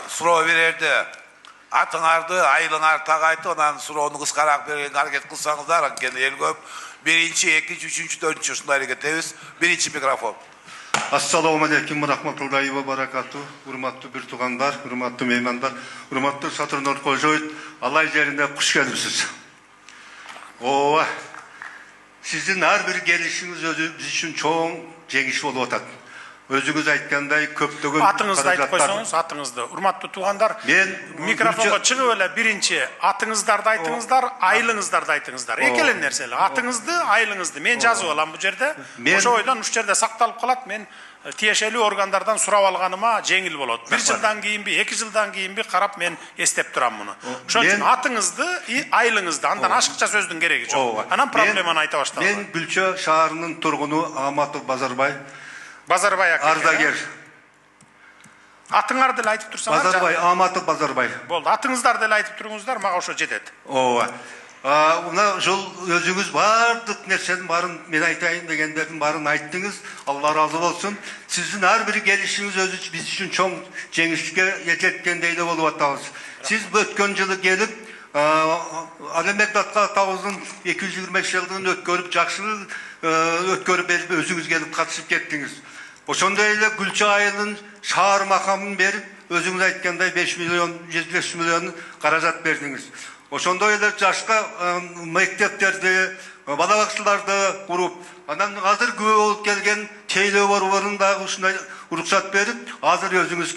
Суроо берерди. Атыңарды, айлыңарды тагайтып, анан суроону кыскараак берүүгө аракет кылсаңыздар, анткени эл көп. Биринчи, экинчи, үчүнчү, төртүнчү ушундай аракет этебиз. Биринчи микрофон. Ассаламу алейкум рахматуллахи ва баракату. Урматтуу бир туугандар, урматтуу меймандар, урматтуу Сатырнур Кожоев, Алай жерине куш келипсиз. Ооба. Сиздин ар бир келишиңиз өзү биз үчүн чоң жеңиш болуп атат. Өзүңүз айткандай көптөгөн атыңызды айтып койсоңуз, атыңызды. Урматтуу туугандар, микрофонго чыгып эле биринчи атыңыздарды айтыңыздар, айлыңыздарды айтыңыздар. Экелен нерселер. Атыңызды, айлыңызды мен жазып алам бу жерде. Ошо ойдон уш жерде сакталып калат. Мен тиешелүү органдардан сурап алганыма жеңил болот. 1 жылдан кийинби, 2 жылдан кийинби карап мен эстеп турам муну. Ошон үчүн атыңызды, айлыңызды, андан ашыкча сөздүн кереги жок. Анан проблеманы айта башталам. Мен Гүлчө шаарынын тургуну Аматов Базарбай. Базарбай ака. Ардагер. Атыңарды деле айтып турсаңар. Базарбай, Аматов Базарбай. Болду. Атыңыздарды деле айтып туруңуздар, мага ошо жетет. Ооба. Мына жол өзүңүз бардык нерсенин баарын мен айтайын дегендердин баарын айттыңыз. Алла разы болсун. Сиздин ар бир келишиңиз өзү биз үчүн чоң жеңишке жеткендей эле болуп атабыз. Сиз өткөн жылы келип, Алемек Даткатабыздын 225 жылдыгын өткөрүп, жакшы өткөрүп берип, өзүңүз келип катышып кеттиңиз. Ошондой эле Гүлчө айылын шаар макамын берип, өзүңүз айткандай 5 миллион, 105 миллион каражат бердиңиз. Ошондой эле жашка мектептерди, бала бакчаларды куруп, анан азыр күбө болуп келген тейлөө борборун дагы ушундай уруксат берип, азыр өзүңүз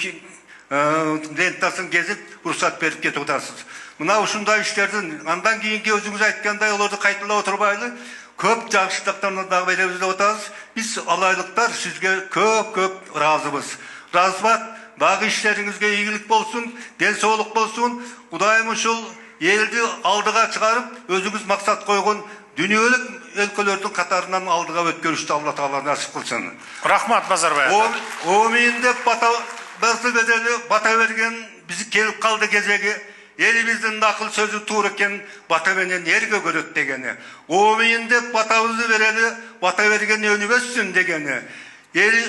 лентасын кезип, уруксат берип кетип атасыз. Мына ушундай иштердин андан кийинки өзүңүз айткандай олорду кайталап отурбайлы, көп жакшылыктарны дагы беребиз деп атабыз. Биз алайлыктар сизге көп ыраазыбыз. Рахмат, дагы иштериңизге ийгилик болсун, ден соолук болсун. Кудайым ушул элди алдыга чыгарып, өзүңүз максат койгон дүйнөлүк өлкөлөрдүн катарынан алдыга өткөрүштү Алла Таала насип кылсын. Рахмат Базарбай. Омин деп бата берген биз келип калды кезеги. Элибиздин накыл сөзү туура экен, бата менен эрге көрөт дегени. Омин деп батабызды берели, бата берген өнүбөссүн дегени. Эл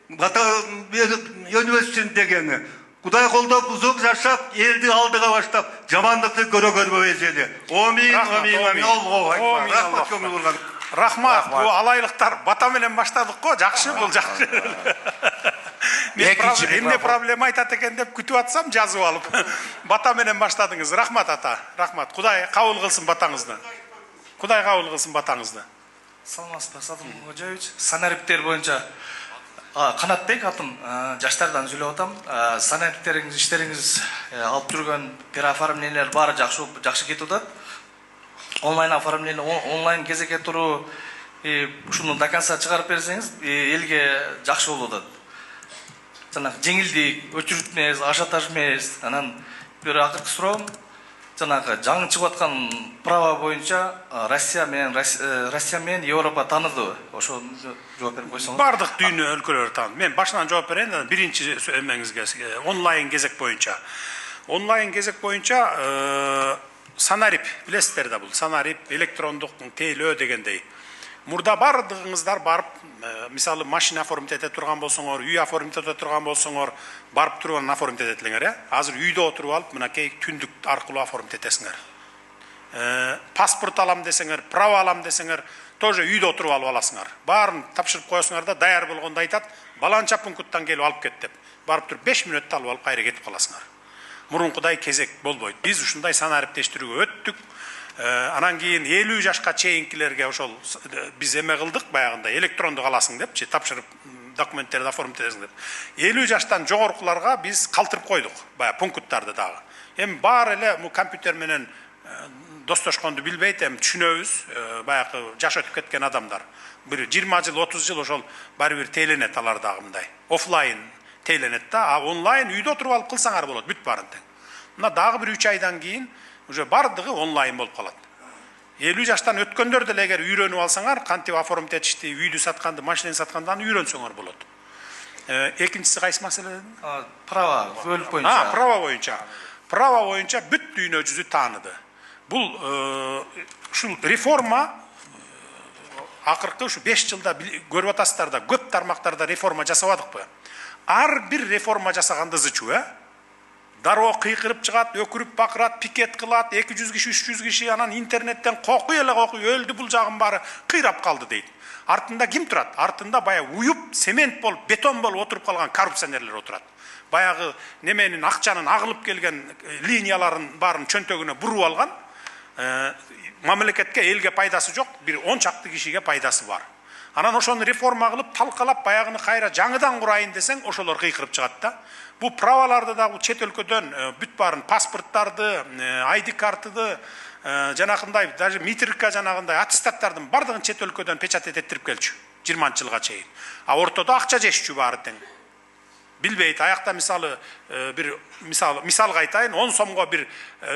бата өнүбөссүн дегени. Кудай колдоп узук жашап, элди алдыга баштап, жамандыкты көрбөйбүз эли. Омин, омин, омин. Рахмат көңүл бурган. Рахмат. Бу алайлыктар бата менен баштадык го, жакшы бул жакшы. Эмне проблема айтат экен деп күтүп атсам жазып алып. Бата менен баштадыңыз. Рахмат ата. Рахмат. Кудай кабыл кылсын батаңызды. Кудай кабыл кылсын батаңызды. Саламатсызбы, Сатырнур Кожоевич. Санариптер боюнча Канатбек атым, жаштардан сүйлөп атам. Санариптериңиз, иштериңиз алып жүргөн переоформлениялар баары жакшы кетип атат. Онлайн оформление, онлайн кезекке туруу ушуну до конца чыгарып берсеңиз, элге жакшы болуп атат. Жана жеңилдик, өчүрүтмөйбүз, ажиотаж эмес. Анан бир акыркы суроом, жанагы жаңы чыгып аткан права боюнча Россия менен Европа тааныдыбы? Ошо жооп берип койсоңуз. Бардык дүйнө өлкөлөрү тааныды. Мен башынан жооп берейин, биринчи эмеңизге онлайн кезек боюнча. Онлайн кезек боюнча Санарип, билесиздер да бул. Санарип, электрондук тейлөө дегендей. Мурда бардыгыңыздар барып, мисалы машина оформить эте турган болсоңор, үй оформить эте турган болсоңор, барып туруп оформить этелиңер, Азыр үйдө отуруп алып, мынакей түндүк аркылуу оформить этесиңер. Паспорт алам десеңер, права алам десеңер, тоже үйдө отуруп алып аласыңар. Баарын тапшырып коесуңар да, даяр болгондо айтат, баланча пункттан келип алып кет деп. Барып туруп 5 мүнөттө алып алып кайра кетип каласыңар. Мурункудай кезек болбойт. Биз ушундай санариптештирүүгө өттүк. Анан кийин 50 жашка чейинкилерге ошол биз эме кылдык, баягындай электрондук аласың депчи, тапшырып документтерди оформить этесиң деп. 50 жаштан жогоркуларга биз калтырып койдук, баягы пункттарды дагы. Эми баары эле бул компьютер менен достошконду билбейт, эми түшүнөбүз, баягы жаш өтүп кеткен адамдар. Бир 20 жыл, 30 жыл ошол баары бир тейлөнөт алар дагы мындай. Офлайн тейлөнөт да, а онлайн үйдө отуруп алып кылсаңар болот, бүт баарын тең. Мына дагы бир 3 айдан кийин уже бардыгы онлайн болуп калат. 50 жаштан өткөндөр деле эгер үйрөнүп алсаңар, кантип оформить этишти, үйдү сатканды, машинаны сатканды үйрөнсөңөр болот. Экинчиси кайсы маселе дедиң? Права бөлүк боюнча. Права боюнча. Права боюнча бүт дүйнө жүзү тааныды. Бул ушул реформа акыркы ушу 5 жылда көрүп атасыздар да, көп тармактарда реформа жасабадыкпы? ар бир реформа жасаганды зычу, дароо кыйкырып чыгат, өкүрүп бакырат, пикет кылат, 200 киши, 300 киши, анан интернеттен кокуй эле кокуй, өлдү бул жагым баары кыйрап калды дейт. Артында ким турат? Артында бая уюп, цемент болуп, бетон болуп отуруп калган коррупционерлер отурат. Баягы неменин акчанын агылып келген линияларын баарын чөнтөгүнө буруп алган, мамлекетке, элге пайдасы жок, бир 10 чакты кишиге пайдасы бар. Анан ошону реформа кылып, талкалап, баягыны кайра жаңыдан курайын десең, ошолор кыйкырып чыгат да. Бу праваларды да чет өлкөдөн бүт баарын, паспорттарды, ID картыды, жанакындай, даже митрикка жанагындай аттестаттардын бардыгын чет өлкөдөн печатать эттирип келчү, 20-жылга чейин. А ортодо акча жешчү баары тең. Билбейт, аякта мисалы бир мисалга айтайын, 10 сомго бир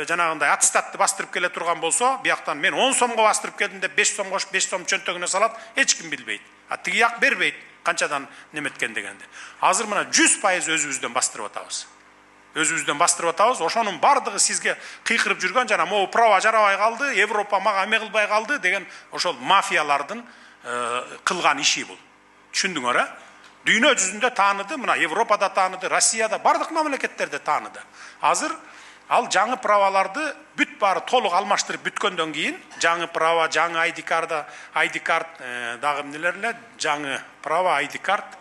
жанагындай аттестатты бастырып келе турган болсо, бияктан мен 10 сомго бастырып келдим деп 5 сом кош 5 сом чөнтөгүнө салат, эч ким билбейт. А тиги як бербейт, канчадан неметкен дегенде. Азыр мына 100% өзүбүздөн бастырып атабыз. Өзүбүздөн бастырып атабыз. Ошонун бардыгы сизге кыйкырып жүргөн жана могу права жарабай калды, Европа мага эме кылбай калды деген ошол мафиялардын кылган иши бул. Түшүндүңөр, а? Дүйнө жүзүндө тааныды, мына Европада тааныды, Россияда, бардык мамлекеттерде тааныды. Азыр ал жаңы праваларды бүт баары толук алмаштырып бүткөндөн кийин, жаңы права, жаңы ID карт, дагы эмнелер эле, жаңы права, ID карт,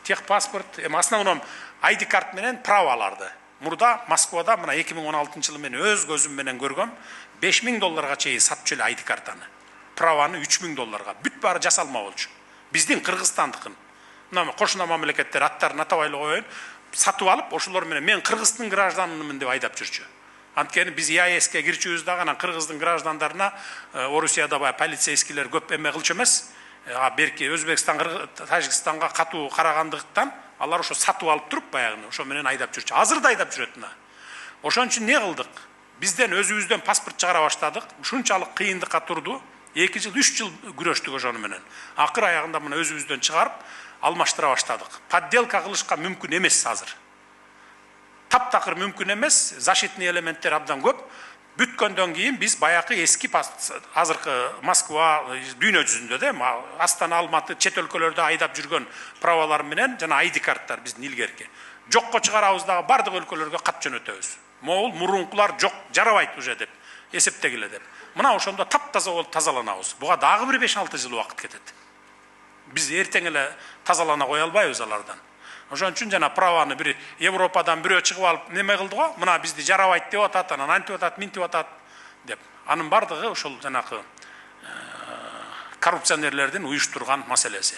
техпаспорт, основном ID карт менен праваларды. Мурда Москвада мына 2016-жылы мен өз көзүм менен көргөм, $5000 чейин сатчу эле ID картаны. Праваны $3000. Бүт баары жасалма болчу. Биздин Кыргызстандыкын. Мына кошуна мамлекеттер аттарын атабай эле коеюн, сатып алып, ошолор менен мен Кыргыздын гражданымын деп айдап жүрчү. Анткени биз ЕАЭСке кирчүбүз дагы анан Кыргыздын граждандарына Орусияда бая полицейскийлер көп эме кылчу эмес. Берки Өзбекстан, Тажикстанга катуу карагандыктан алар ошо сатып алып туруп баягыны ошо менен айдап жүрчү. Азыр да айдап жүрөт мына. Ошон үчүн не кылдык? Бизден өзүбүздөн паспорт чыгара баштадык. Ушунчалык кыйындыкка турду. 2 жыл, 3 жыл күрөштүк ошону менен. Акыр аягында мына өзүбүздөн чыгарып, алмаштыра баштадык. Подделка кылышка мүмкүн эмес азыр. Таптакыр мүмкүн эмес, защитный элементтер абдан көп. Бүткөндөн кийин биз баякы эски азыркы Москва, дүйнө жүзүндө да, Астана, Алматы, чет өлкөлөрдө айдап жүргөн правалар менен жана ID карттар биздин илгерки. Жокко чыгарабыз дагы бардык өлкөлөргө кат жөнөтөбүз. Могул мурункулар жок, жарабайт уже деп, эсептегиле деп. Мына ошондо таптаза болуп тазаланабыз. Буга дагы бир 5-6 жыл убакыт кетет. Биз эртең эле тазалана кое албайбыз алардан. Ошон үчүн жана праваны бир Европадан бирөө чыгып алып неме кылды го, мына бизди жарабайт деп атат, анан антип атат, минтип атат деп. Анын бардыгы ошол жанакы коррупционерлердин уюштурган маселеси.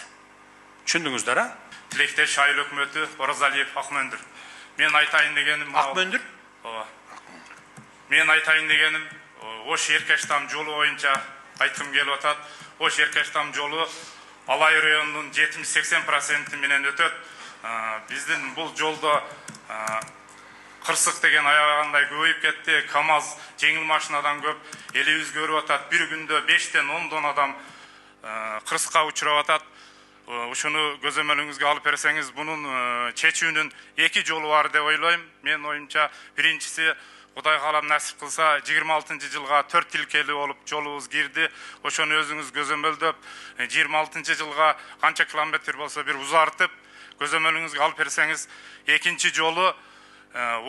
Түшүндүңүздөр, а? Тилектеш айыл өкмөтү Оразалиев Акмөндүр. Мен айтайын дегеним Акмөндүр? Ооба. Мен айтайын дегеним Ош Эркештам жолу боюнча айткым келип атат. Ош Эркештам жолу Алай районунун 70-80% менен өтөт. Биздин бул жолдо кырсык деген аябагандай көбөйүп кетти. КамАЗ жеңил машинадан көп, элибиз көрүп атат. Бир күндө 5-тен 10 адам кырсыкка учурап атат. Ушуну көзөмөлүңүзгө алып берсеңиз, бунун чечүүнүн 2 жолу бар деп ойлойм. Мен оюмча, биринчиси Кудай каалап насип кылса 26-жылга 4 тилкели болуп жолубуз кирди. Ошону өзүңүз көзөмөлдөп, 26-жылга канча километр болсо бир узартып, көзөмөлүңүзгө алып берсеңиз, экинчи жолу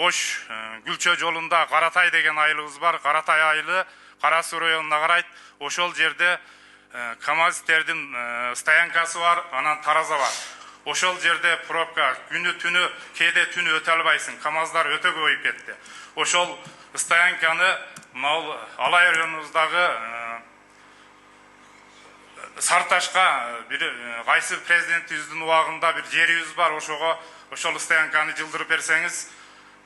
Ош Гүлчө жолунда Каратай деген айылыбыз бар. Каратай айылы Кара Суу районуна карайт. Ошол жерде КамАЗдердин стоянкасы бар, анан тараза бар. Ошол жерде пробка күнү түнү, кээде түнү өтө албайсың. КамАЗдар өтө көбөйүп кетти. Ошол стоянканы Алай районубуздагы Сарташка бир кайсы президентибиздин убагында бир жерибиз бар, ошол стоянканы жылдырып берсеңиз,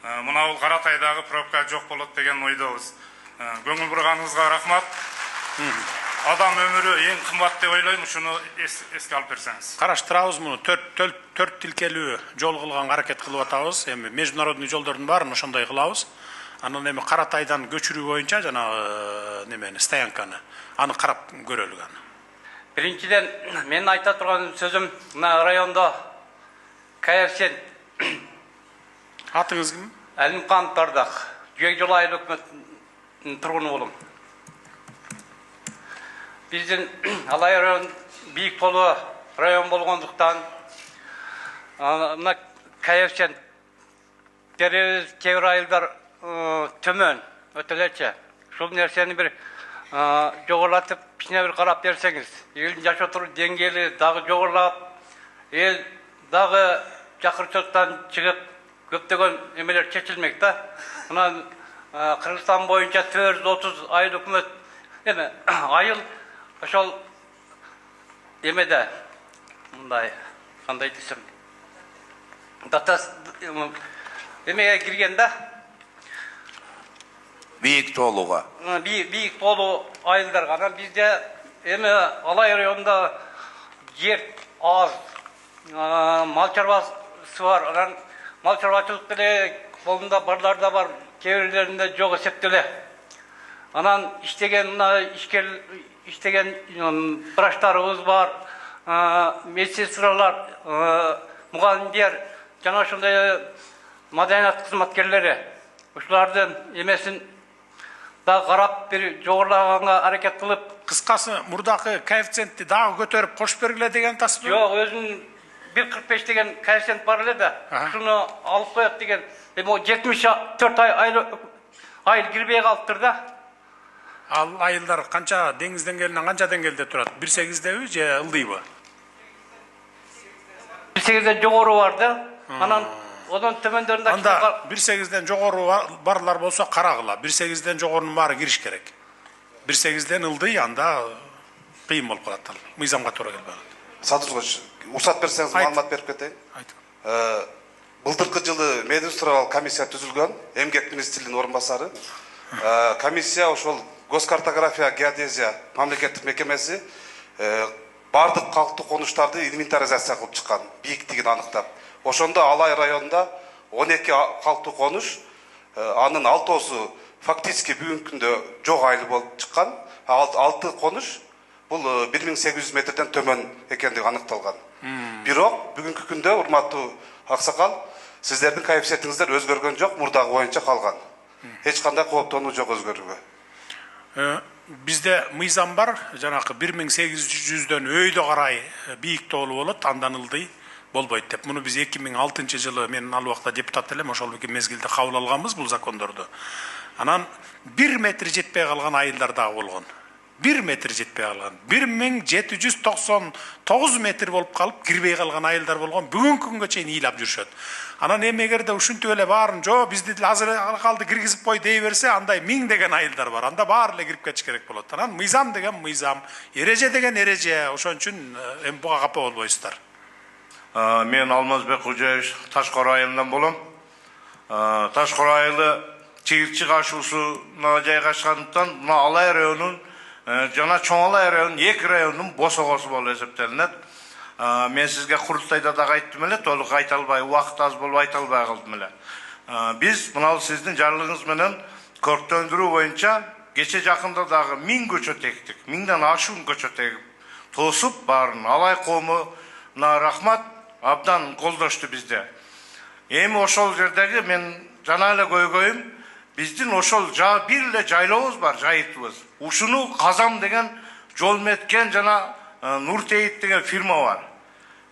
мына бул Каратайдагы пробка жок болот деген ойдобуз. Көңүл бурганыңызга рахмат. Адам өмүрү эң кымбат деп ойлойм, ушуну эске алып берсеңиз. Караштырабыз муну, 4 тилкелүү жол кылганга аракет кылып атабыз. Эми международный жолдордун баарын ошондой кылабыз. Анан эми Каратайдан көчүрүү боюнча жана немени стоянканы аны карап көрөлүк аны. Биринчиден мен айта турган сөзүм, мына райондо коэффициент. Атыңыз ким? Әлимкан Тардак, Жүйек жол айыл өкмөтүнүн тургуну болом. Биздин Алай район бийик толуу район болгондуктан мына коэффициент кейбір айылдар төмен өтелече. Шул нәрсені бір жоғырлатып, ішіне бір қарап берсеңіз, елдің жаш отыру деңгейлі дағы жоғырлап, ел дағы жақыр соттан шығып, көптеген емелер шешілмек та. Мына Қырғызстан бойынша 430 айыл үкімет айыл ошол емеде мындай қандай десем емеге кіргенде Бийик толуға. Бийик толу айылдар ғана бізде эми Алай районунда жер аз, мал чарбасы бар, анан мал чарбачылык деле колунда барлар да бар, кейбирлеринде жок эсептеле. Анан иштеген врачтарыбыз бар, медсестралар, мугалимдер, жана ошондой маданият кызматкерлери. Ушулардын эмесин да карап бир жогорлаганга аракет кылып, Кыскасы, мурдакы коэффициентти дагы көтөрүп кошуп бергиле деген тасбы? жок, өзүнүн 1.45 деген коэффициент бар эле да, шуну алып коет деген. Эми 74 айыл кирбей калыптыр да. Ал айылдар канча деңиз деңгээлинен канча деңгээлде турат? 1.8деби же ылдыйбы? 1.8ден жогору бар да. Анан одан төмөндөрүндө Анда 1.8ден жогору барлар болсо карагыла. 1.8ден жогорунун баары кириш керек. 1.8ден ылдый, анда кыйын болуп калат ал. Мыйзамга туура келбей калат. Сатушкоч, уруксат берсеңиз маалымат берип кетейин. Айт. Былтыркы жылы медиуструктуралык комиссия түзүлгөн, эмгек министрлигинин орун басары. Комиссия ошол госкартография, геодезия мамлекеттик мекемеси бардык калктуу конуштарды инвентаризация кылып чыккан, бийиктигин аныктап. Ошондо Алай районунда 12 калктуу конуш, анын 6-осу фактически бүгүнкү күндө жок айыл болуп чыккан. 6 конуш бул 1800 метрден төмөн экендиги аныкталган. Бирок бүгүнкү күндө урматтуу аксакал, сиздердин коэффициентиңиздер өзгөргөн жок, мурдагы боюнча калган. Эч кандай кооптонуу жок өзгөрүүгө. Бизде мыйзам бар, жанакы 1800дөн өйдө карай бийик тоолуу болот, андан ылдый болбойт деп. Муну биз 2006 жылы мен ал убакта депутат элем, ошол мезгилде кабыл алганбыз бул закондорду. Анан 1 метр жетпей калган айылдар дагы болгон. 1 метр жетпей калган. 1799 метр болуп калып кирбей калган айылдар болгон. Бүгүнкү күнгө чейин ыйлап жүрүшөт. Анан эми эгерде ушинтип эле баарын жо бизди азыр калды киргизип кой дей берсе, андай 1000 деген айылдар бар. Анда баары эле кирип кетиш керек болот. Анан мыйзам деген мыйзам, эреже деген эреже. Ошон үчүн эми буга капа болбойсуздар. Мен Алмазбек Кожаевич Ташкор айылынан болом. Ташкор айылы чегирчи кашуусуна жайгашкандыктан мына Алай районунун жана Чоң Алай районунун 2 районунун босогосу болуп эсептелинет. Мен сизге курултайда дагы айттым эле, толук айта албай, убакыт аз болуп айта албай калдым эле. Биз мына сиздин жарлыгыңыз менен көрктөндүрүү боюнча кече жакында дагы 1000 көчө тектик. 1000ден ашуун көчө тегип тосуп баарын Алай коомуна рахмат, абдан колдошту бизде. Эми ошол жердеги мен жана эле көйгөйүм, биздин ошол бир эле жайлообуз бар, жайытыбыз. Ушуну Казам деген жол меткен жана Нуртейит деген фирма бар.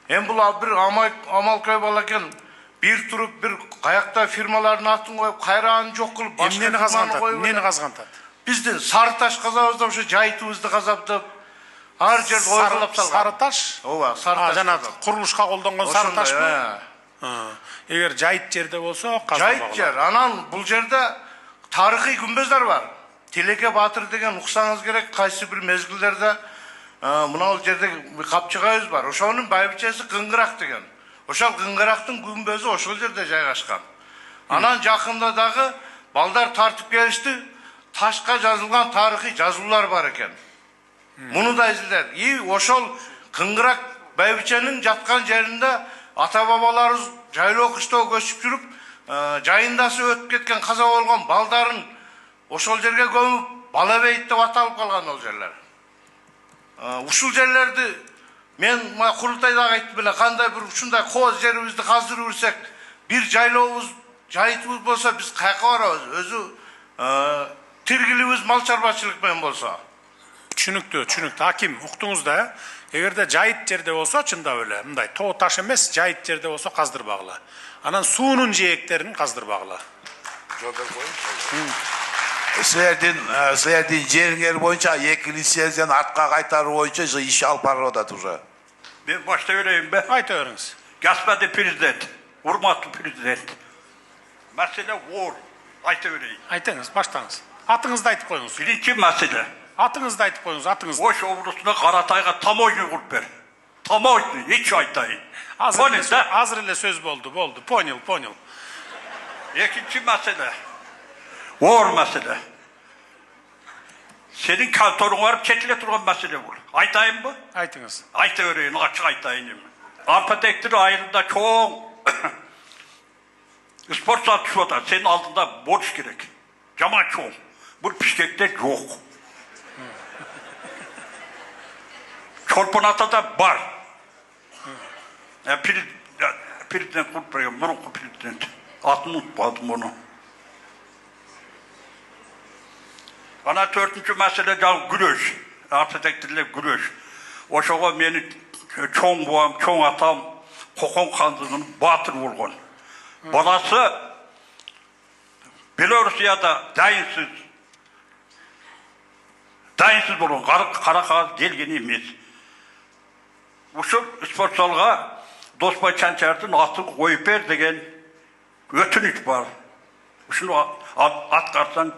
Эми бул бир амалкөй бала экен, бир туруп бир каякта фирмалардын атын коюп, кайрааны жок кылып, башка фирманы коюп. Эмнени казгантат? Биздин сары таш казабызда ошо жайытыбызды казаптып, ар жерде ойгулап салган. Сары таш? Ооба, сары таш. Жана курулушка колдонгон сары ташпы? Эгер жайыт жерде болсо, жайыт жер. Анан бул жерде тарыхый күмбөздөр бар. Телеке Батыр деген уксаңыз керек, кайсы бир мезгилдерде мына жерде капчыгайыбыз бар. Ошонун байбичеси Кыңгырак деген. Ошол Кыңгырактын күмбөзү ошол жерде жайгашкан. Анан жакында дагы балдар тартып келишти, ташка жазылган тарыхый жазуулар бар экен. Муну да изилдет. Ошол Кыңгырак байбиченин жаткан жеринде ата бабаларыбыз жайлоо кыштоо көчүп жүрүп, жайындасы өтүп кеткен каза болгон балдарын ошол жерге көмүп, Балабейт деп аталып калган ол жерлер. Ушул жерлерди мен курултайдагы айттым эле, кандай бир ушундай кооз жерибизди каздырып жүрсөк, бир жайлообуз, жайытыбыз болсо биз каяка барабыз? Өзү тиргилибиз мал чарбачылык менен болсо. Түшүнүктүү. Аким, уктуңуз да. Эгерде жайыт жерде болсо чындап эле, мындай тоо таш эмес, жайыт жерде болсо каздырбагыла. Анан суунун жээктерин каздырбагыла. Силердин жериңер боюнча 2 лицензияны артка кайтаруу боюнча иш алып барып атат уже. Ben başta vereyim be. Айта бериңиз. Gaspedi prezident, hurmatlı prezident. Mesele var. Ayta vereyim. Айтыңыз, баштаңыз. Атыңызды айтып коюңуз. Birinci mesele. Атыңызды айтып коюңуз, атыңызды. Oş ovrusuna Karatay'a tamoyunu kurup ver. Tamoyunu, hiç aytayın. Азыр эле сөз болду. Понял. İkinci mesele. Var mesele. Senin kantorun var, çekile duran mesele bu. Aytayım mı? Айтыңыз. Ayta vereyim, açık aytayım. Arpatektir ayrında çok spor satışı var. Senin altında borç gerek. Cama çok. Bu pişkekte yok. Çolpanata da var. Prezident kurtmuyor, Morokko prezident. Adını unutmadım onu. Ana dördüncü mesele can güreş. Arpatektirle güreş. O şoğa beni çoğun babam, çoğun atam kokon kandığının batır vurgun. Balası Belorusya'da dayınsız bulun. Kara kağıt gelgeni emez. Uşul sportsalga Dosbay Çançer'den atın koyup ver degen ötünüç var. Şunu atkarsan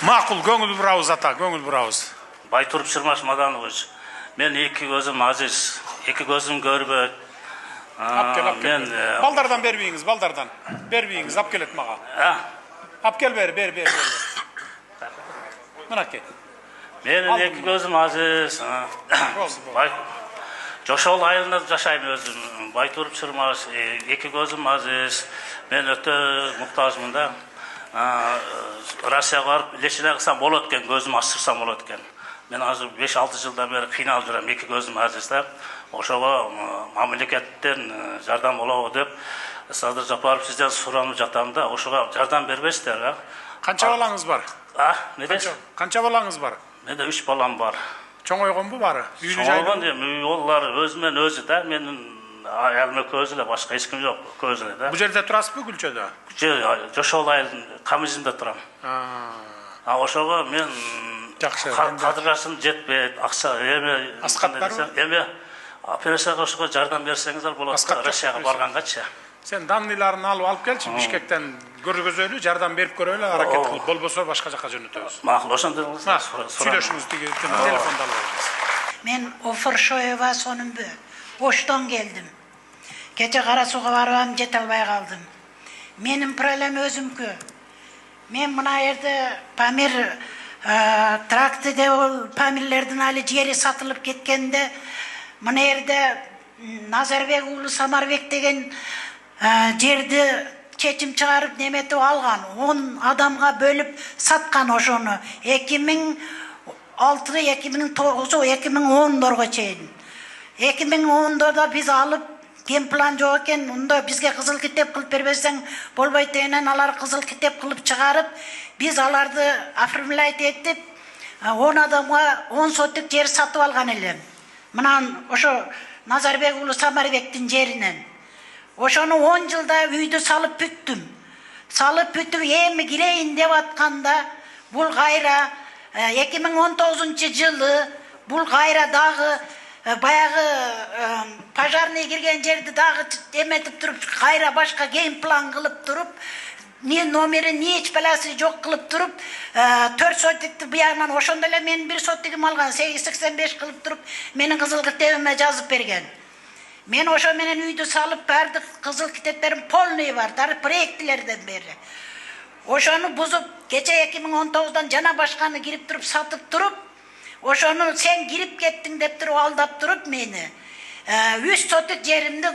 Макул, көңүл бурабыз ата, көңүл бурабыз. Байтуруп Шырмаш Маданович, мен эки көзүм азиз, эки көзүм көрбөйт. Мен балдардан бербейиңиз, балдардан. Бербейиңиз, алып келет мага. Алып кел бер. Мынакей. Менин эки көзүм азиз. Жошол айылында жашайм өзүм. Байтуруп Шырмаш, эки көзүм азиз. Мен өтө муктажмын да. Россияга барып лечиле кылсам болот экен, көзүм ачтырсам болот экен. Мен азыр 5-6 жылдан бери кыйналып жүрөм, эки көзүм азиз да. Ошого мамлекеттен жардам болобу деп Садыр Жапаров сизден суранып жатам да, ошого жардам бербейсиздер, а? Канча балаңыз бар? Не дейсиз? Канча балаңыз бар? Менде 3 балам бар. Чоңойгонбу бары? Чоңойгон эми олар өзүмөн өзү да, менин аялым көзү эле, башка эч ким жок, көзү эле да. Бу жерде турасызбы, Гүлчөдө? Жошол айылдын Камизинде турам. Ошого мен жакшы. Кадыргашым жетпейт, акча эми Аскат барбы? Эми операцияга ошого жардам берсеңиздер болот. Россияга баргангачы. Сен данныйларын алып келчи, Бишкектен көргөзөлү, жардам берип көрөлү, аракет кылып, болбосо башка жака жөнөтөбүз. Макул, ошондой кылсаңыз. Сүйлөшүңүз тиги телефонду алып алыңыз. Мен Офоршоева Сонунбү, Оштон келдим. Кече Кара Сууга барбам, жете албай калдым. Менин проблема өзүмкү. Мен мына жерде Памир трактиде ол Памирлердин али жери сатылып кеткенде, мына жерде Назарбек уулу Самарбек деген жерди чечим чыгарып неметип алган. 10 адамга бөлүп саткан ошону. 2006, 2009, 2010-дорго чейин. 2010-дорда биз алып генплан жок экен, унда бизге кызыл китеп кылып бербесең болбойт дегенен алар кызыл китеп кылып чыгарып, биз аларды оформлять этип 10 адамга 10 сотик жер сатып алган элем. Мынан ошо Назарбек уулу Самарбектин жеринен. Ошону 10 жылда үйдү салып бүттүм. Салып бүтүп эми кирейин деп атканда бул кайра 2019-жылы бул кайра дагы баягы пожарный кирген жерди дагы эметип туруп кайра башка геймплан кылып туруп, не номери, не эч баласы жок кылып туруп, 4 сотикти буягынан ошондо эле менин 1 сотигим алган 885 кылып туруп, менин кызыл китебиме жазып берген. Мен ошо менен үйдү салып, бардык кызыл китептерим полный бар, проектилерден бери. Ошону бузуп, кече 2019-дан жана башканы кирип туруп, сатып туруп, ошону сен кирип кеттиң деп туруп, алдап туруп мени 3 сотик жеримди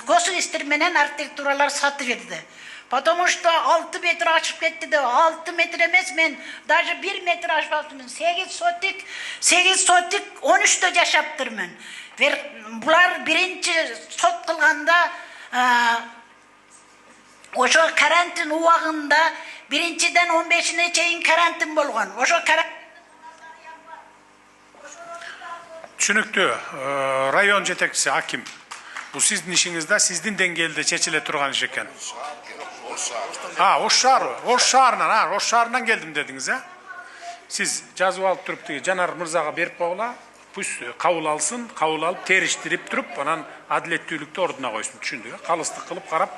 госуистер менен архитектуралар сатып берди. Потому что 6 метр ашып кетти деп, 6 метр эмес, мен даже 1 метр ашпаптырмын. 8 сотик 13-тө жашаптырмын. Булар биринчи сот кылганда ошо карантин убагында биринчиден 15-ине чейин карантин болгон. Ошо Түшүнүктүү. Район жетекчиси Аким. Бул сиздин ишиңизде, сиздин деңгээлде чечиле турган иш экен. Ош шаарынан келдим дедиңиз, Сиз жазып алып туруп тиги Жанар мырзага берип койгула. Пусть кабыл алсын, кабыл алып териштирип туруп, анан адилеттүүлүктү ордуна койсун, түшүндүк. Калыстык кылып карап,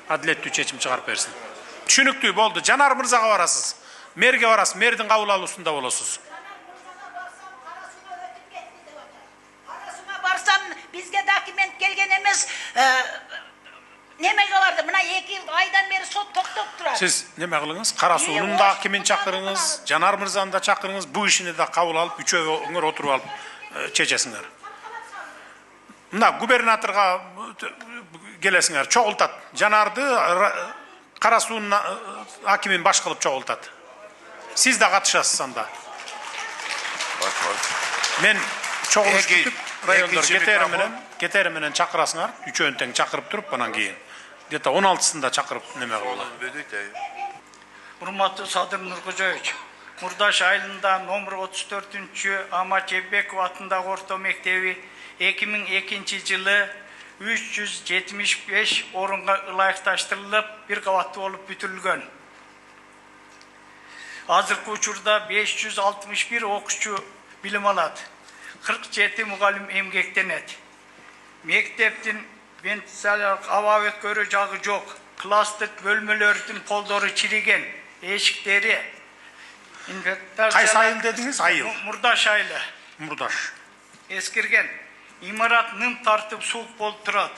адилеттүү чечим чыгарып берсин. Түшүнүктүү болду. Жанар мырзага барасыз. Мэрге барасыз, мэрдин кабыл алуусунда болосуз. Барсам бизге документ келген эмес. Немеге барды? Мына 2 айдан бери сот токтоп турат. Сиз неме кылыңыз? Кара суунун да акимин чакырыңыз, Жанар мырзаны да чакырыңыз. Бу ишини да кабыл алып, үчөөңөр отуруп алып чечесиңер. Мына губернаторга келесиңер, чогултат. Жанарды Кара суунун акимин баш кылып чогултат. Сиз да катышасыз анда. Мен чогулуш бүтүп, райондор кетери менен чакырасыңар, үчөөнү тең чакырып туруп, анан кийин где-то 16-сында чакырып неме кылалы. Урматтуу Садыр Нуркожоевич, Мурдаш айылында номер 34-чү Амачебеков атындагы орто мектеби 2002 жылы 375 орунга ылайыкташтырылып, бир кабаттуу болуп бүтүрүлгөн. Азыркы учурда 561 окуучу билим алат. 47 мугалим эмгектенет. Мектептин вентиляциялык аба өткөрүү жагы жок. Класстык бөлмөлөрдүн полдору чириген, эшиктери. Кайсы айыл дедиңиз? Айыл. Мурдаш айылы. Мурдаш. Эскирген. Имарат ным тартып суук болуп турат.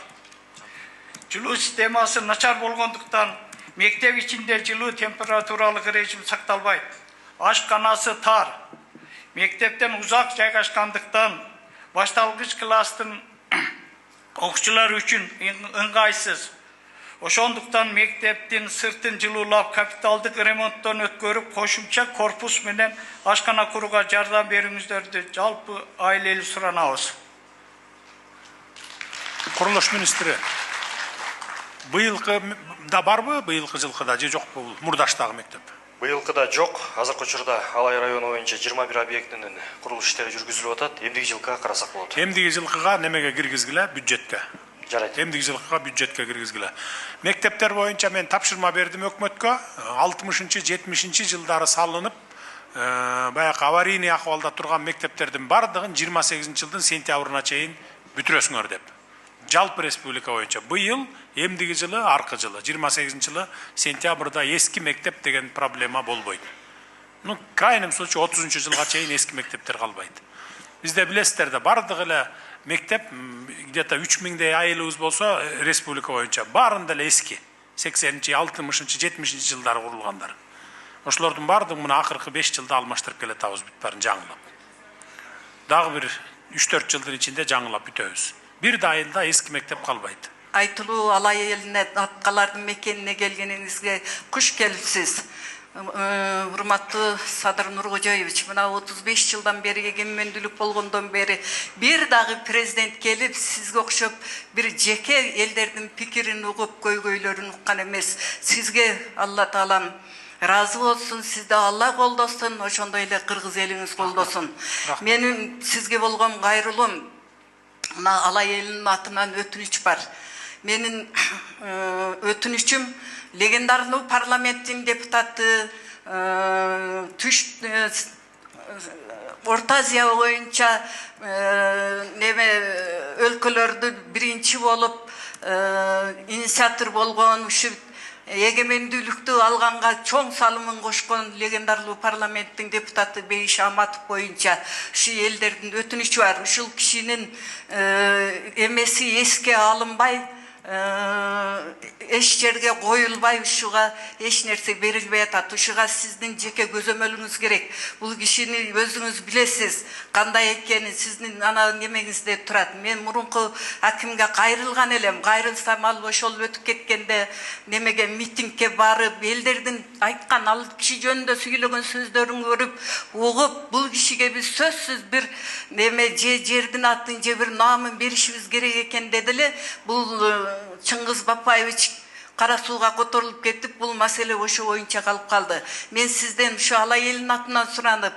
Жылуу системасы начар болгондуктан мектеп ичинде жылуу температуралык режим сакталбайт. Ашканасы тар. Мектептен узак жайгашкандыктан башталгыч класстын окуучулар үчүн ыңгайсыз. Ошондуктан мектептин сыртын жылуулап капиталдык ремонттон өткөрүп, кошумча корпус менен ашкана курууга жардам берүүңүздөрдү жалпы айлелүү суранабыз. Курулуш министри, быйылкы да барбы, быйылкы жылкыда же жокпу бул Мурдаштагы мектеп? Быйылкыда жок. Азыркы учурда Алай району боюнча 21 объектинин курулуш иштери жүргүзүлүп атат. Эмдиги жылкыга карасак болот. Эмдиги жылкыга немеге киргизгиле? Бюджетке. Жарайт. Эмдиги жылкыга бюджетке киргизгиле. Мектептер боюнча мен тапшырма бердим өкмөткө. 60-70 жылдары салынып, баягы аварийный акыбалда турган мектептердин бардыгын 28 жылдын сентябрына чейин бүтүрөсүңөр деп. Жалпы республика боюнча быйыл, эмдиги жылы, аркы жылы 28 жылы сентябрда эски мектеп деген проблема болбойт. Ну, крайним случае 30 жылга чейин эски мектептер калбайт. Бизде билесиздер да бардыгы эле мектеп где-то 3000 айылыбыз болсо республика боюнча баарында эле эски. 80-чи, 60-чи, 70-чи жылдары курулгандар. Ошолордун бардыгын мына акыркы 5 жылда алмаштырып келатабыз бүт баарын жаңылап. Дагы бир 3-4 жылдын ичинде жаңылап бүтөбүз. Бир да айылда эски мектеп калбайт. Айтылуу Алай элине аткалардын мекенине келгениңизге куш келипсиз. Урматтуу Садыр Нуркожоевич, мына 35 жылдан бери эгемендүүлүк болгондон бери бир дагы президент келип сизге окшоп бир жеке элдердин пикирин угуп, көйгөйлөрүн уккан эмес. Сизге Алла Таалам разы болсун, сизди Алла колдосун, ошондой эле кыргыз элиңиз колдосун. Менин сизге болгон кайрылуум мына Алай элинин атынан өтүнүч бар. Менин өтүнүчүм легендарный парламенттин депутаты Орто Азия боюнча неме өлкөлөрдү биринчи болуп инициатор болгон, ушу эгемендүүлүктү алганга чоң салымын кошкон легендарный парламенттин депутаты Бейиш Аматов боюнча ушу элдердин өтүнүчү бар. Ушул кишинин эмеси эске алынбай, эч жерге коюлбай, ушуга эч нерсе берилбей атат. Ушуга сиздин жеке көзөмөлүңүз керек. Бул кишини өзүңүз билесиз, кандай экенин сиздин ана немеңизде турат. Мен мурунку акимге кайрылган элем. Кайрылсам ал ошол өтүп кеткенде немеге митингге барып, элдердин айткан ал киши жөнүндө сүйлөгөн сөздөрүн көрүп, угуп, бул кишиге биз сөзсүз бир неме жердин атын же бир наамын беришибиз керек экен дедиле. Бул Чыңгыз Бапаевич кара сууга которулуп кетип, бул маселе ошо боюнча калып калды. Мен сизден ушу Алай элинин атынан суранып,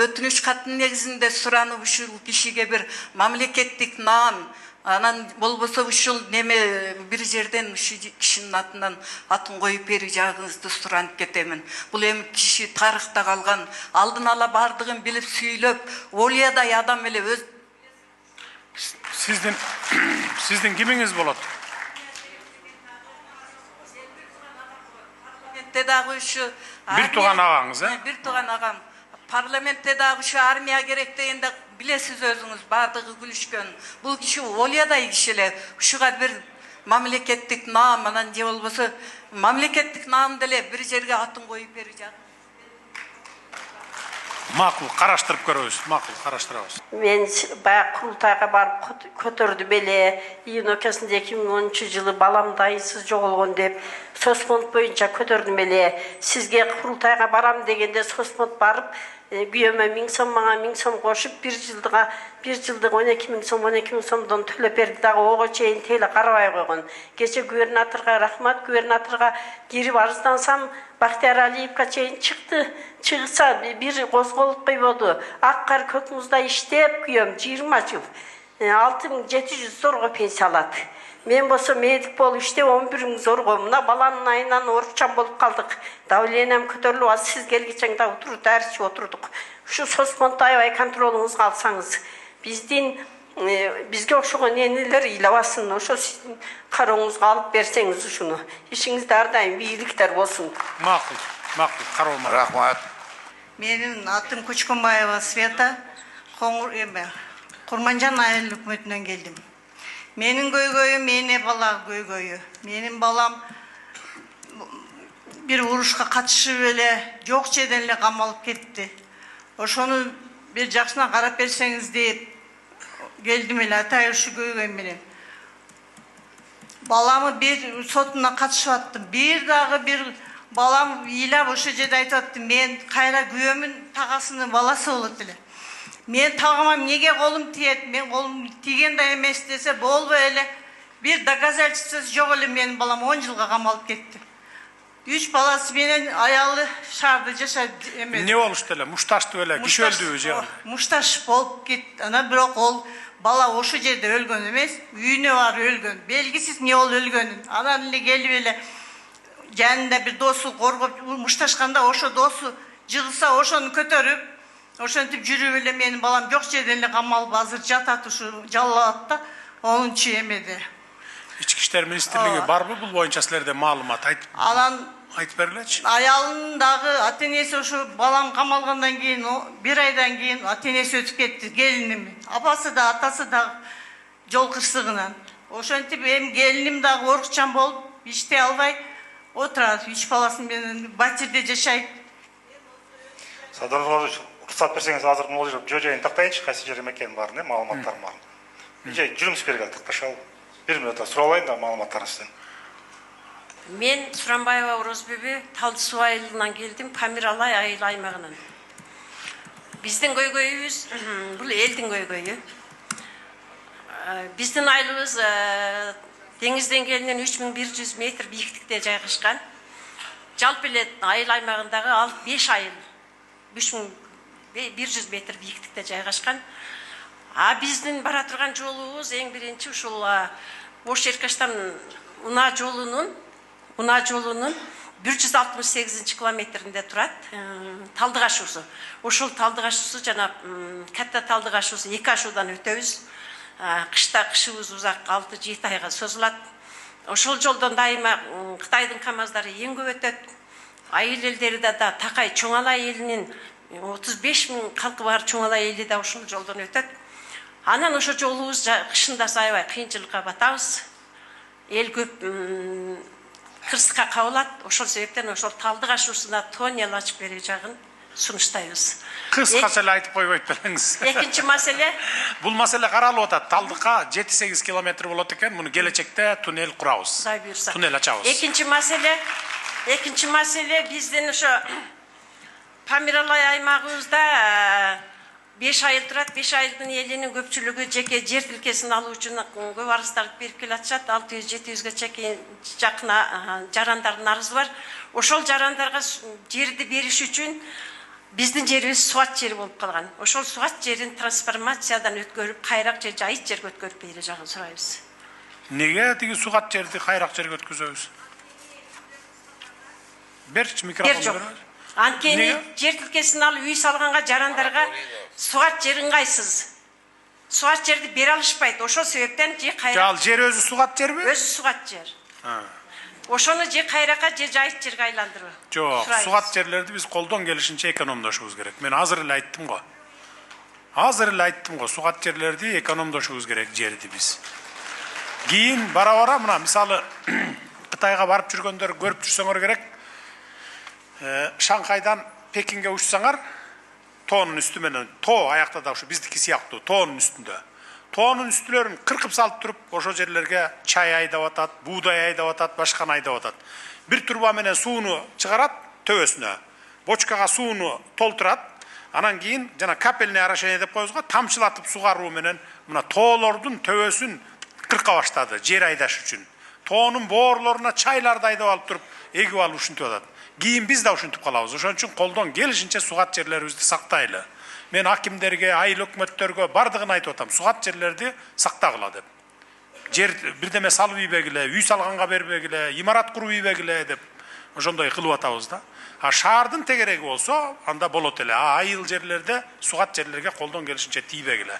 өтүнүч каттын негизинде суранып, ушул кишиге бир мамлекеттик наам, анан болбосо ушул неме бир жерден ушу кишинин атынан атын коюп берип жагыңызды суранып кетемин. Бул эми киши тарыхта калган, алдын ала бардыгын билип сүйлөп, Олиядай адам эле өз Сиздин кимиңиз болот? Парламентте дагы ушу Бир тууган агаңыз, Бир тууган агам. Парламентте дагы ушу армия керек дегенде билесиз өзүңүз, бардыгы күлүшкөн. Бул киши Олиядай киши эле. Ушуга бир мамлекеттик наам, анан же болбосо мамлекеттик наам деле бир жерге атын коюп берип жатат. Макул, караштырып көрөбүз. Макул, караштырабыз. Мен баягы курултайга барып көтөрдүм эле. Июнь өлкөсүндө 2010-жылы балам дайынсыз жоголгон деп соцфонд боюнча көтөрдүм эле. Сизге курултайга барам дегенде соцфонд барып, күйөөмө 1000 сом, мага 1000 сом кошуп, 1 жылдык 12 000 сомдон төлөп берди дагы ого чейин теле карабай койгон. Кече губернаторго рахмат, губернаторго кирип арыздансам, Бактияр Алиевке чейин чыгса бир козголуп койбоду. Ак кар көк музда иштеп күйөөм 20 жыл 6700 зорго пенсия алат. Мен болсо медик болуп иштеп 11 000 зорго. Мына баланын айынан орукчан болуп калдык. Давлениям көтөрүлүп, аз сиз келгичең да отуруп дарчы отурдук. Ушу соцфондду аябай контролуңузга алсаңыз, бизге ошого нелер ыйлабасын, ошо сиздин карооңузга алып берсеңиз ушуну. Ишиңизде ар дайым ийгиликтер болсун. Макул, кароoma. Рахмат. Менин атым Көчкөнбаева Света, Курманжан айыл өкмөтүнөн келдим. Менин көйгөйүм, менин бала көйгөйү. Менин балам бир урушка катышып эле жок жерден эле камалып кетти. Ошону бир жакшына карап берсеңиз деп келдим эле, атайын ушу көйгөйүм менен. Баламы бир сотуна катышып аттым. Бир дагы бир балам ыйлап ошо жерде айтып атты, мен кайра күйөөмүн тагасынын баласы болот эле. Мен тагыма неге колум тиет, мен колум тийген да эмес десе болбой эле. Бир доказательствосы жок эле менин балам 10 жылга камалып кетти. 3 баласы менен аялы шаарда жашайт эмес. Не болушту эле? Мушташтуу эле, киши өлдүбү же? Мушташ болуп кетти. Анан бирок ол бала ошо жерде өлгөн эмес, үйүнө барып өлгөн. Белгисиз не ол өлгөнүн. Анан эле келип эле жанында бир досу коргоп мушташканда ошо досу жыгылса ошону көтөрүп, ошентип жүрүп эле менин балам жок жерден эле камалып азыр жатат, ушу Жалал-Абадта 10-чу эмеде. Ички иштер министрлиги барбы бул боюнча силерде маалымат айтып бергилечи? Аялынын дагы ата-энеси ошо балам камалгандан кийин, 1 айдан кийин ата-энеси өтүп кетти, келиним. Апасы да, атасы да жол кырсыгынан. Ошентип эми келиним дагы орукчан болуп, иштей албай отурат. 3 баласын менен батирде жашайт. Садыр Нурович, уруксат берсеңиз азыр могул жо-жайын тактайынчы, кайсы жерим экенин баарын, маалыматтарым бар. Же жүрүңүз берген такташалы. 1 минутта суралайын да маалыматтарыңыздан. Мен Суранбаева Орозбеби Талды суу айылынан келдим, Памиралай айыл аймагынан. Биздин көйгөйүбүз бул элдин көйгөйү. Биздин айылыбыз деңиз деңгээлинен 3100 метр бийиктикте жайгашкан. Жалпы эле айыл аймагындагы 5 айыл 3100 метр бийиктикте жайгашкан. Биздин бара турган жолубуз эң биринчи ушул Ош Эркаштан Уна жолунун 168 километринде турат. Талдыгаш ушу. Ошол Талдыгаш ушу жана Катта Талдыгаш ушу 2 ашуудан өтөбүз. Кышта кышыбыз узак 6-7 айга созулат. Ошол жолдон дайыма Кытайдын камаздары эң көп өтөт. Айыл элдери да Такай Чоңалай элинин 35 000 калкы бар Чоңалай эли да ошол жолдон өтөт. Анан ошо жолубуз кышында аябай кыйынчылыкка батабыз. Эл көп кырсыкка кабылат. Ошол себептен ошол Талдыгаш ушуна тоннел ачып бере жагын сунуштайбыз. Кыскача эле айтып койбойт белеңиз. Экинчи маселе. Бул маселе каралып атат. Талдыкка 7-8 километр болот экен. Муну келечекте туннел курабыз. Туннел ачабыз. Экинчи маселе биздин ошо Памиралай аймагыбызда 5 айыл турат, 5 айылдын элинин көпчүлүгү жеке жер тилкесин алуу үчүн көп арыздарды берип келатышат. 600-700ге чейин жакын жарандардын арызы бар. Ошол жарандарга жерди бериш үчүн биздин жерибиз суат жери болуп калган. Ошол суат жерин трансформациядан өткөрүп, кайрак жер, жайыт жерге өткөрүп бере жагын сурайбыз. Неге тиги сугат жерди кайрак жерге өткөзөбүз? Берчи микрофон. Анткени жер тилкесин алып үй салганга жарандарга сугат жер ыңгайсыз. Сугат жерди бере алышпайт. Ошол себептен же кайрак. Ал жер өзү сугат жерби? Өзү сугат жер. Ошону же кайракка же жайыт жерге айландыруу. Жок, сугат жерлерди биз колдон келишинче экономдошубуз керек. Мен азыр эле айттым го. Сугат жерлерди экономдошубуз керек жерди биз. Кийин бара мына мисалы Кытайга барып жүргөндөр көрүп жүрсөңөр керек. Шанхайдан Пекинге учсаңар, тоонун үстү менен, тоо аякта да ушу биздики сыяктуу тоонун үстүндө. Тоонун үстүлөрүн кыркып салып туруп, ошол жерлерге чай айдап атат, буудай айдап атат, башканы айдап атат. Бир турба менен сууну чыгарат төбөсүнө. Бочкага сууну толтурат. Анан кийин жана капельный орошение деп коебуз го, тамчылатып сугаруу менен мына тоолордун төбөсүн кырка баштады жер айдаш үчүн. Тоонун боорлоруна чайларды айдап алып туруп, эгип алып ушинтип атат. Кийин биз да ушинтип калабыз. Ошон үчүн колдон келишинче сугат жерлерибизди сактайлы. Мен акимдерге, айыл өкмөттөргө бардыгын айтып атам. Сугат жерлерди сактагыла деп. Жер бирдеме салып ийбегиле, үй салганга бербегиле, имарат куруп ийбегиле деп ошондой кылып атабыз да. Шаардын тегереги болсо, анда болот эле. Айыл жерлерде сугат жерлерге колдон келишинче тийбегиле.